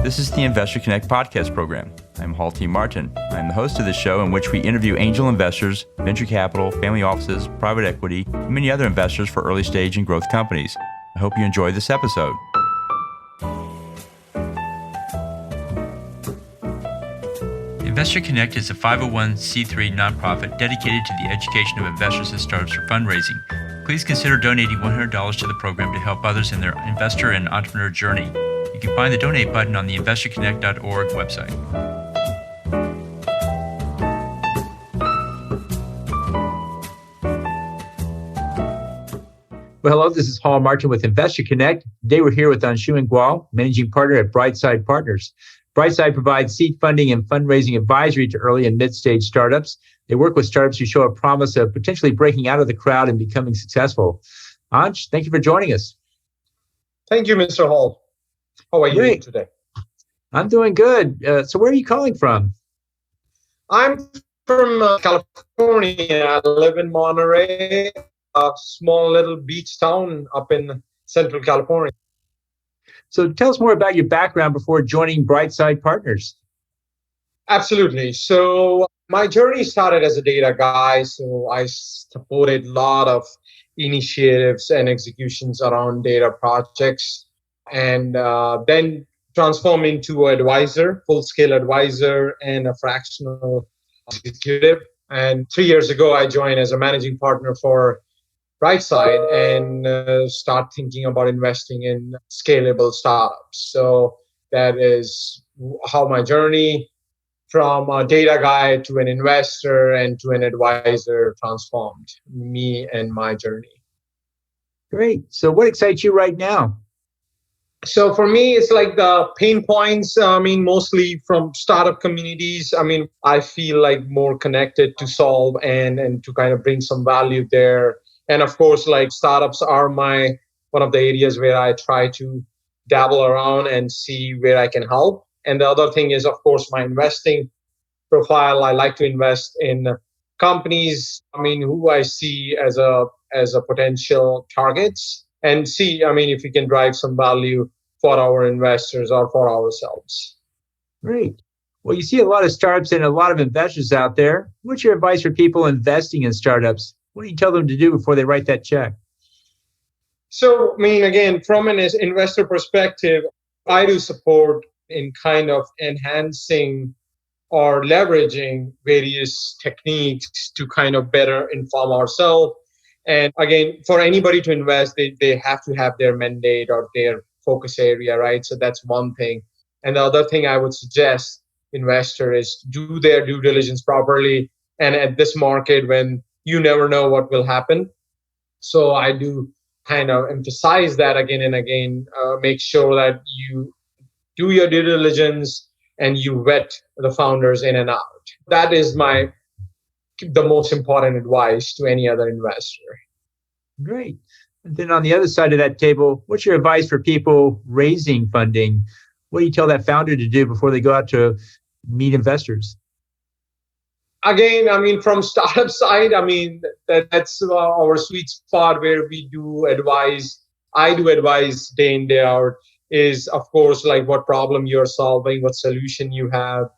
This is the Investor Connect podcast program. I'm Hall T. Martin. I'm the host of this show in which we interview angel investors, venture capital, family offices, private equity, and many other investors for early stage and growth companies. I hope you enjoy this episode. Investor Connect is a 501c3 nonprofit dedicated to the education of investors and startups for fundraising. Please consider donating $100 to the program to help others in their investor and entrepreneur journey. You can find the donate button on the investorconnect.org website. Well, hello, this is Hall Martin with Investor Connect. Today we're here with Anshuman Gwal, managing partner at Brightside Partners. Brightside provides seed funding and fundraising advisory to early and mid-stage startups. They work with startups who show a promise of potentially breaking out of the crowd and becoming successful. Ansh, thank you for joining us. Thank you, Mr. Hall. How are you doing today? I'm doing good. So where are you calling from? I'm from California. I live in Monterey, a small little beach town up in Central California. So tell us more about your background before joining Brightside Partners. Absolutely. So my journey started as a data guy. So I supported a lot of initiatives and executions around data projects, and then transformed into an advisor, full-scale advisor, and a fractional executive. And 3 years ago, I joined as a managing partner for Brightside and start thinking about investing in scalable startups. So that is how my journey from a data guy to an investor and to an advisor transformed me and my journey. Great. So what excites you right now? So for me, it's like the pain points, mostly from startup communities. I feel like more connected to solve and to kind of bring some value there. And of course, like startups are one of the areas where I try to dabble around and see where I can help. And the other thing is, of course, my investing profile. I like to invest in companies, who I see as a potential targets, and see, if we can drive some value for our investors or for ourselves. Great. Well, you see a lot of startups and a lot of investors out there. What's your advice for people investing in startups? What do you tell them to do before they write that check? So, again, from an investor perspective, I do support in kind of enhancing or leveraging various techniques to kind of better inform ourselves. And again, for anybody to invest, they have to have their mandate or their focus area, right? So that's one thing. And the other thing I would suggest investor is to do their due diligence properly. And at this market, when you never know what will happen. So I do kind of emphasize that again and again, make sure that you do your due diligence and you vet the founders in and out. That is the most important advice to any other investor. Great. And then on the other side of that table, what's your advice for people raising funding? What do you tell that founder to do before they go out to meet investors? Again, from startup side, that's our sweet spot where we do advise. I do advise day in, day out, is of course like what problem you're solving, what solution you have,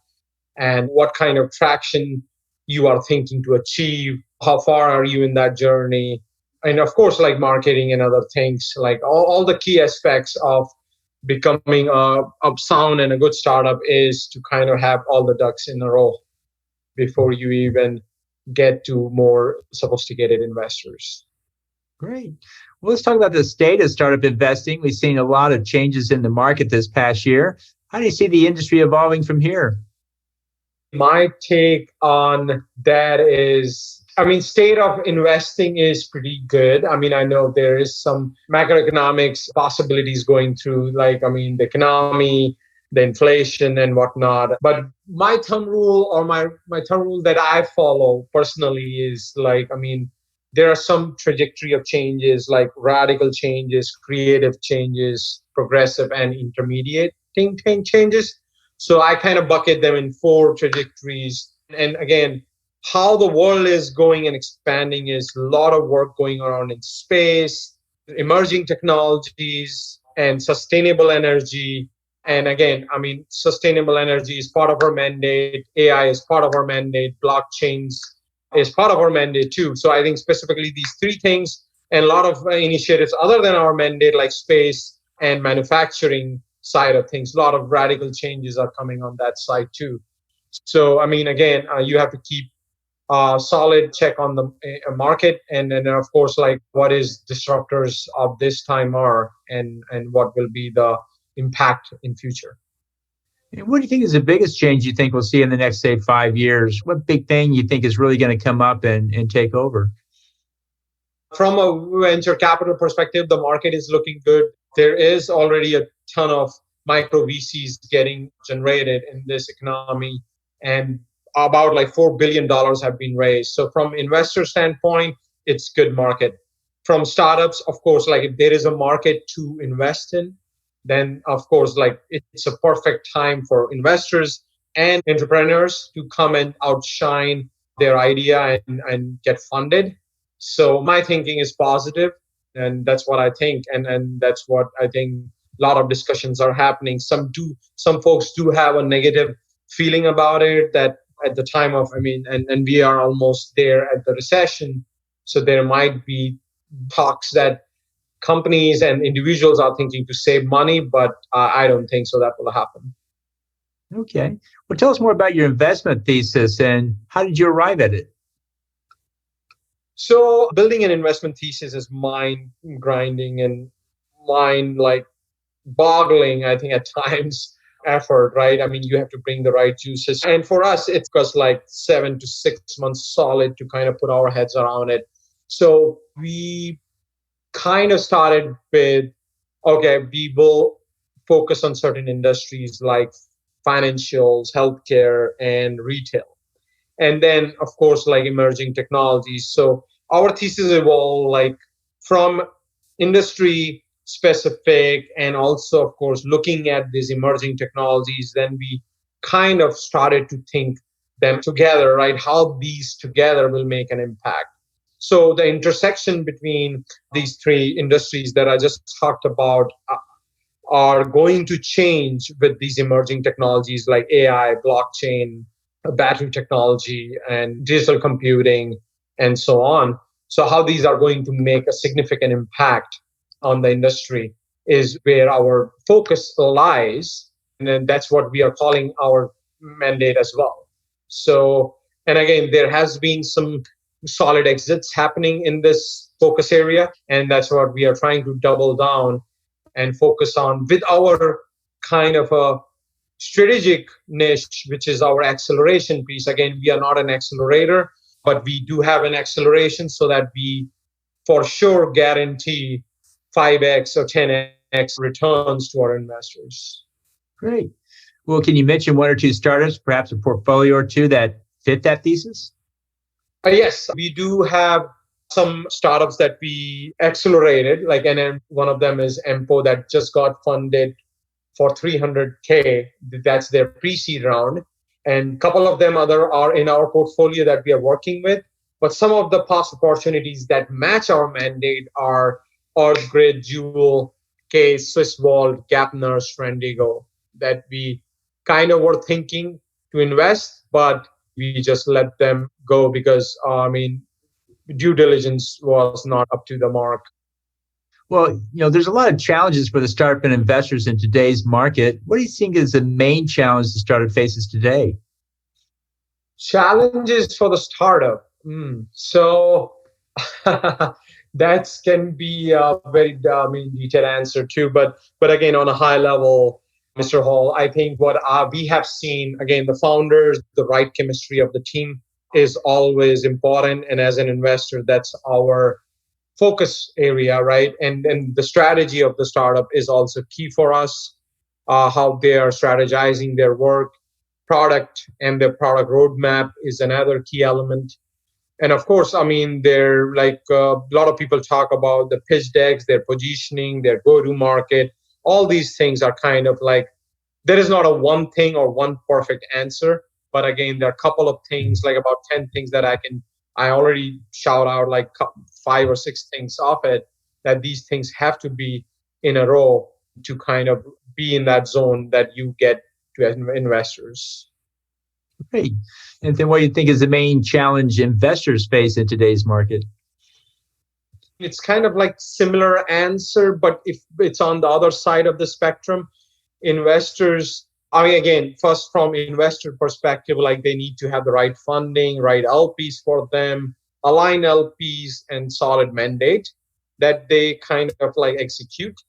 and what kind of traction you are thinking to achieve. How far are you in that journey? And of course, like marketing and other things, like all the key aspects of becoming a sound and a good startup is to kind of have all the ducks in a row before you even get to more sophisticated investors. Great. Well, let's talk about the state of startup investing. We've seen a lot of changes in the market this past year. How do you see the industry evolving from here? My take on that is, state of investing is pretty good. I know there is some macroeconomics possibilities going through, the economy, the inflation and whatnot. But my thumb rule that I follow personally is there are some trajectory of changes, like radical changes, creative changes, progressive and intermediate changes. So I kind of bucket them in 4 trajectories. And again, how the world is going and expanding is a lot of work going around in space, emerging technologies, and sustainable energy, And again, I mean, sustainable energy is part of our mandate. AI is part of our mandate. Blockchains is part of our mandate too. So I think specifically these three things and a lot of initiatives other than our mandate, like space and manufacturing side of things, a lot of radical changes are coming on that side too. So, I mean, again, you have to keep a solid check on the market, and then of course, like what is disruptors of this time are, and what will be the impact in future. And what do you think is the biggest change you think we'll see in the next, say, 5 years? What big thing you think is really going to come up and take over? From a venture capital perspective, the market is looking good. There is already a ton of micro VCs getting generated in this economy, and about like $4 billion have been raised. So from investor standpoint, it's good market. From startups, of course, like if there is a market to invest in, then of course, like it's a perfect time for investors and entrepreneurs to come and outshine their idea and get funded. So my thinking is positive, and that's what I think, and that's what I think. A lot of discussions are happening. Some folks do have a negative feeling about it, that at the time of, I mean, and we are almost there at the recession, so there might be talks that companies and individuals are thinking to save money, but I don't think so that will happen. Okay. Well, tell us more about your investment thesis and how did you arrive at it? So building an investment thesis is mind grinding and mind like boggling, I think, at times effort, right? I mean, you have to bring the right juices. And for us, it was like 7 to 6 months solid to kind of put our heads around it. So we kind of started with, okay, we will focus on certain industries like financials, healthcare, and retail. And then, of course, like emerging technologies. So our thesis evolved like from industry specific and also, of course, looking at these emerging technologies. Then we kind of started to think them together, right? How these together will make an impact. So the intersection between these three industries that I just talked about are going to change with these emerging technologies like AI, blockchain, battery technology, and digital computing, and so on. So, how these are going to make a significant impact on the industry is where our focus lies. And then that's what we are calling our mandate as well. So, and again, there has been some solid exits happening in this focus area. And that's what we are trying to double down and focus on with our kind of a strategic niche, which is our acceleration piece. Again, we are not an accelerator, but we do have an acceleration so that we for sure guarantee 5x or 10x returns to our investors. Great. Well, can you mention one or two startups, perhaps a portfolio or two that fit that thesis? Yes, we do have some startups that we accelerated, like, and one of them is Empo that just got funded for 300K. That's their pre-seed round. And a couple of them other are in our portfolio that we are working with. But some of the past opportunities that match our mandate are Grid, Jewel, Case, Swisswall, Gapner, Strandigo, that we kind of were thinking to invest, but we just let them go because, due diligence was not up to the mark. Well, there's a lot of challenges for the startup and investors in today's market. What do you think is the main challenge the startup faces today? Challenges for the startup. So that can be a very detailed answer too. But again, on a high level, Mr. Hall, I think what we have seen, again, the founders, the right chemistry of the team is always important. And as an investor, that's our focus area, right? And the strategy of the startup is also key for us. How they are strategizing their work, product, and their product roadmap is another key element. And of course, they're like a lot of people talk about the pitch decks, their positioning, their go-to-market. All these things are kind of like, there is not a one thing or one perfect answer. But again, there are a couple of things, like about 10 things that I already shout out, like 5 or 6 things off it, that these things have to be in a row to kind of be in that zone that you get to investors. Great. And then what do you think is the main challenge investors face in today's market? It's kind of like similar answer, but if it's on the other side of the spectrum, investors, I mean, again, first from investor perspective, like they need to have the right funding, right LPs for them, align LPs and solid mandate that they kind of like execute.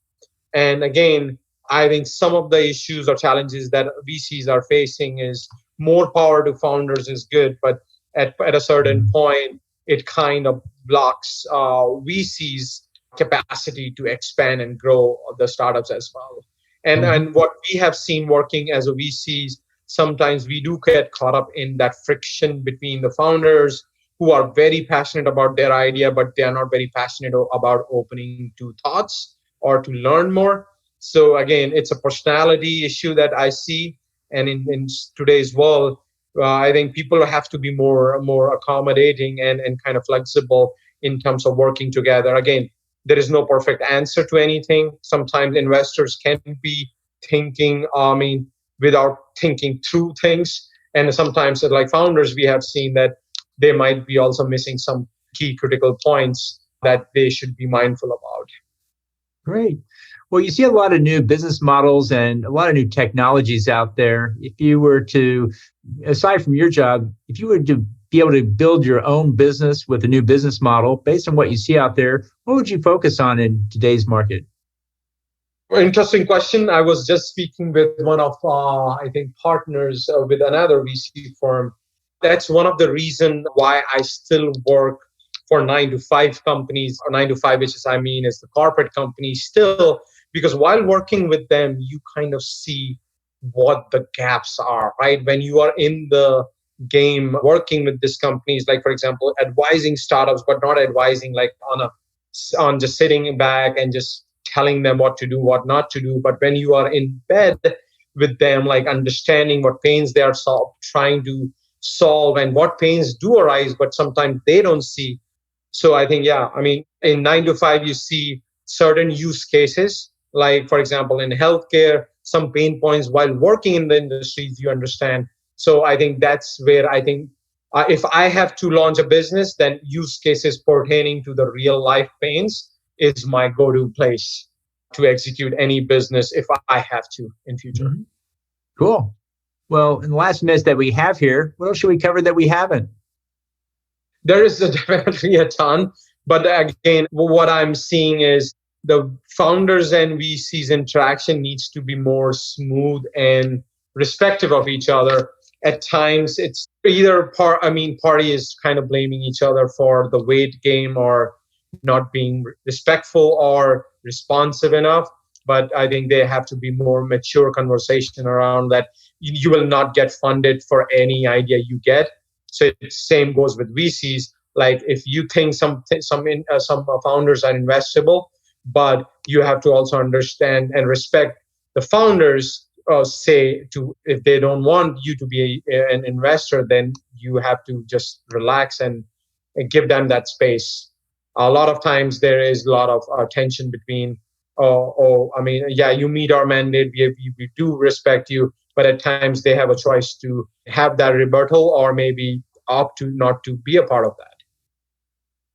And again, I think some of the issues or challenges that VCs are facing is more power to founders is good, but at a certain point, it kind of blocks VCs' capacity to expand and grow the startups as well. And what we have seen working as a VCs, sometimes we do get caught up in that friction between the founders who are very passionate about their idea, but they are not very passionate about opening to thoughts or to learn more. So again, it's a personality issue that I see. And in today's world, I think people have to be more accommodating and kind of flexible in terms of working together. Again, there is no perfect answer to anything. Sometimes investors can be thinking, without thinking through things. And sometimes, like founders, we have seen that they might be also missing some key critical points that they should be mindful about. Great. Well, you see a lot of new business models and a lot of new technologies out there. If you were to, aside from your job, if you were to be able to build your own business with a new business model based on what you see out there, what would you focus on in today's market? Interesting question. I was just speaking with one of, I think, partners with another VC firm. That's one of the reasons why I still work for 9-to-5 companies, or 9-to-5, which is, is the corporate company still, because while working with them, you kind of see what the gaps are, right? When you are in the game working with these companies, like, for example, advising startups, but not advising like on just sitting back and just telling them what to do, what not to do. But when you are in bed with them, like understanding what pains they are trying to solve and what pains do arise, but sometimes they don't see. So I think, in 9-to-5, you see certain use cases, like, for example, in healthcare, some pain points while working in the industries you understand. So I think that's where I think if I have to launch a business, then use cases pertaining to the real life pains is my go-to place to execute any business if I have to in future. Mm-hmm. Cool. Well, in the last minutes that we have here, what else should we cover that we haven't? There is definitely a ton. But again, what I'm seeing is the founders and VCs interaction needs to be more smooth and respectful of each other. At times, it's either party is kind of blaming each other for the weight game or not being respectful or responsive enough. But I think there have to be more mature conversation around that. You will not get funded for any idea you get. So same goes with VCs. Like if you think some founders are investable, but you have to also understand and respect the founders. If they don't want you to be an investor, then you have to just relax and give them that space. A lot of times there is a lot of tension between, you meet our mandate, we do respect you, but at times they have a choice to have that rebuttal or maybe opt to not to be a part of that.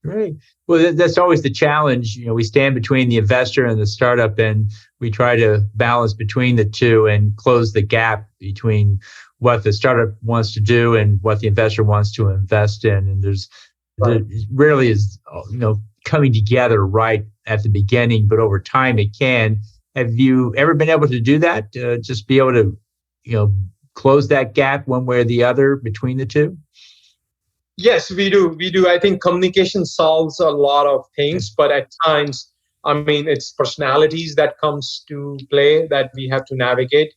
Right. Well, that's always the challenge. We stand between the investor and the startup, and we try to balance between the two and close the gap between what the startup wants to do and what the investor wants to invest in. And there rarely is, coming together right at the beginning, but over time it can. Have you ever been able to do that? Just be able to, close that gap one way or the other between the two? Yes, we do. I think communication solves a lot of things, but at times, it's personalities that comes to play that we have to navigate.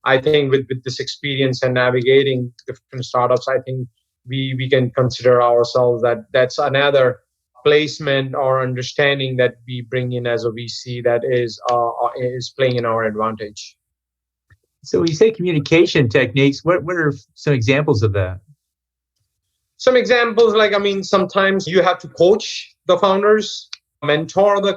I think with this experience and navigating different startups, I think we can consider ourselves that's another placement or understanding that we bring in as a VC that is playing in our advantage. So when you say communication techniques, what are some examples of that? Some examples, sometimes you have to coach the founders, mentor the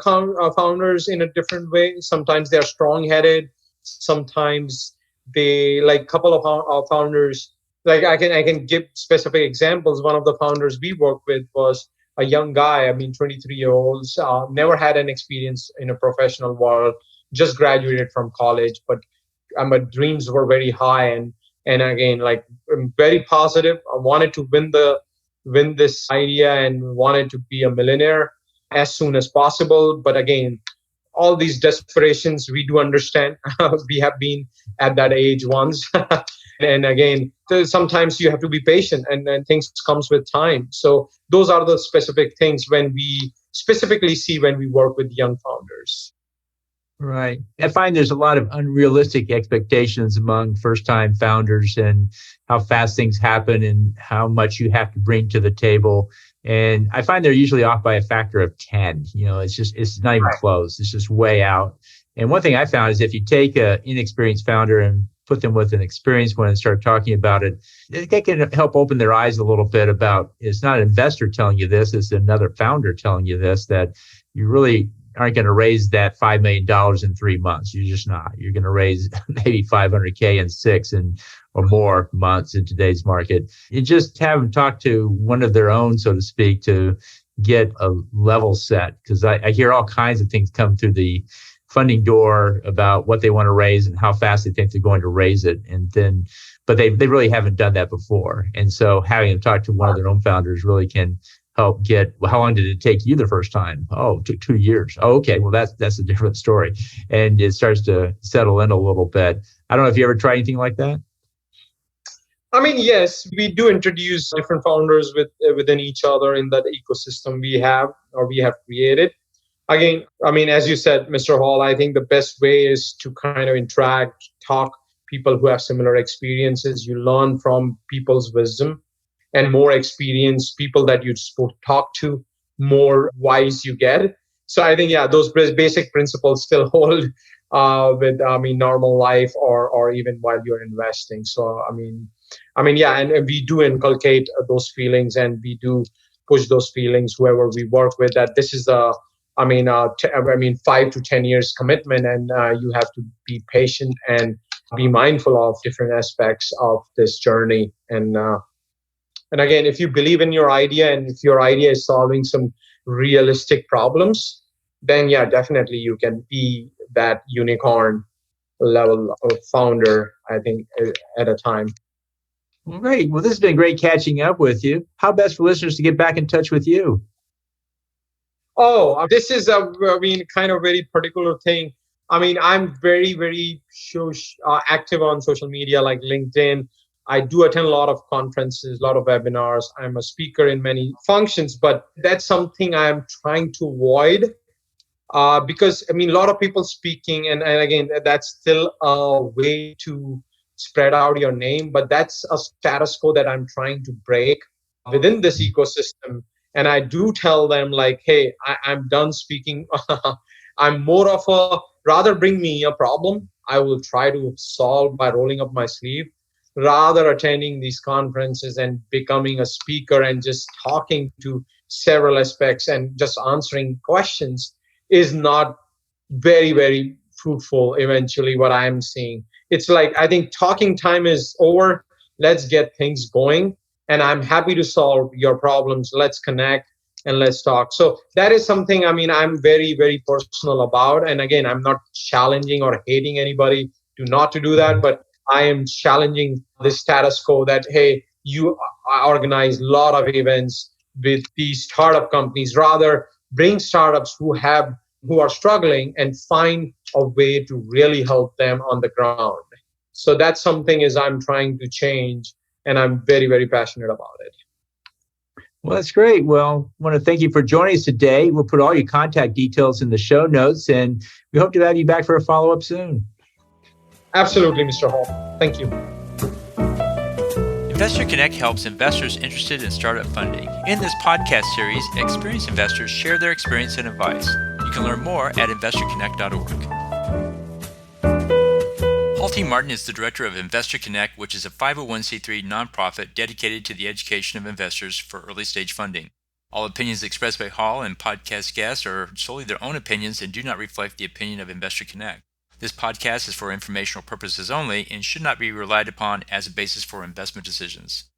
founders in a different way. Sometimes they're strong-headed. Sometimes they like couple of our founders. Like I can give specific examples. One of the founders we worked with was a young guy. I mean, 23-year-olds, never had an experience in a professional world, just graduated from college, but my dreams were very high, and again, like, I'm very positive. I wanted to win this idea and wanted to be a millionaire as soon as possible. But again, all these desperations we do understand. We have been at that age once. And again, sometimes you have to be patient, and things comes with time. So those are the specific things when we specifically see when we work with young founders. Right. I find there's a lot of unrealistic expectations among first-time founders and how fast things happen and how much you have to bring to the table. And I find they're usually off by a factor of 10. It's not even close. It's just way out. And one thing I found is if you take an inexperienced founder and put them with an experienced one and start talking about it, they can help open their eyes a little bit about it's not an investor telling you this, it's another founder telling you this, that you really aren't going to raise that $5 million in 3 months. You're just not. You're going to raise maybe $500K in 6 or more months in today's market. You just have them talk to one of their own, so to speak, to get a level set. Because I hear all kinds of things come through the funding door about what they want to raise and how fast they think they're going to raise it. But they really haven't done that before. And so having them talk to one of their own founders really can help get, well, how long did it take you the first time? Oh, took 2 years. Oh, okay. Well, that's a different story. And it starts to settle in a little bit. I don't know if you ever tried anything like that. I mean, yes, we do introduce different founders within each other in that ecosystem we have created. Again, I mean, as you said, Mr. Hall, I think the best way is to kind of interact, talk people who have similar experiences. You learn from people's wisdom, and more experienced people that you talk to, more wise you get. So I think, yeah, those basic principles still hold with, normal life or even while you're investing. So, yeah, and we do inculcate those feelings, and we do push those feelings whoever we work with, that this is 5 to 10 years commitment, and you have to be patient and be mindful of different aspects of this journey. And again, if you believe in your idea and if your idea is solving some realistic problems, then yeah, definitely you can be that unicorn level of founder, I think, at a time. Well, great. Well, this has been great catching up with you. How best for listeners to get back in touch with you? Oh, this is kind of very particular thing. I mean, I'm very, very active on social media like LinkedIn. I do attend a lot of conferences, a lot of webinars. I'm a speaker in many functions, but that's something I'm trying to avoid because, a lot of people speaking, and again, that's still a way to spread out your name, but that's a status quo that I'm trying to break within this ecosystem. And I do tell them, like, hey, I'm done speaking. I'm more of rather bring me a problem, I will try to solve by rolling up my sleeve, rather attending these conferences and becoming a speaker and just talking to several aspects and just answering questions is not very, very fruitful eventually, what I'm seeing. It's like, I think talking time is over. Let's get things going. And I'm happy to solve your problems. Let's connect and let's talk. So that is something, I'm very, very personal about. And again, I'm not challenging or hating anybody to do that, but I am challenging the status quo that, hey, you organize a lot of events with these startup companies. Rather, bring startups who are struggling and find a way to really help them on the ground. So that's something is I'm trying to change, and I'm very, very passionate about it. Well, that's great. Well, I want to thank you for joining us today. We'll put all your contact details in the show notes, and we hope to have you back for a follow-up soon. Absolutely, Mr. Hall. Thank you. Investor Connect helps investors interested in startup funding. In this podcast series, experienced investors share their experience and advice. You can learn more at investorconnect.org. Paul T. Martin is the director of Investor Connect, which is a 501c3 nonprofit dedicated to the education of investors for early-stage funding. All opinions expressed by Hall and podcast guests are solely their own opinions and do not reflect the opinion of Investor Connect. This podcast is for informational purposes only and should not be relied upon as a basis for investment decisions.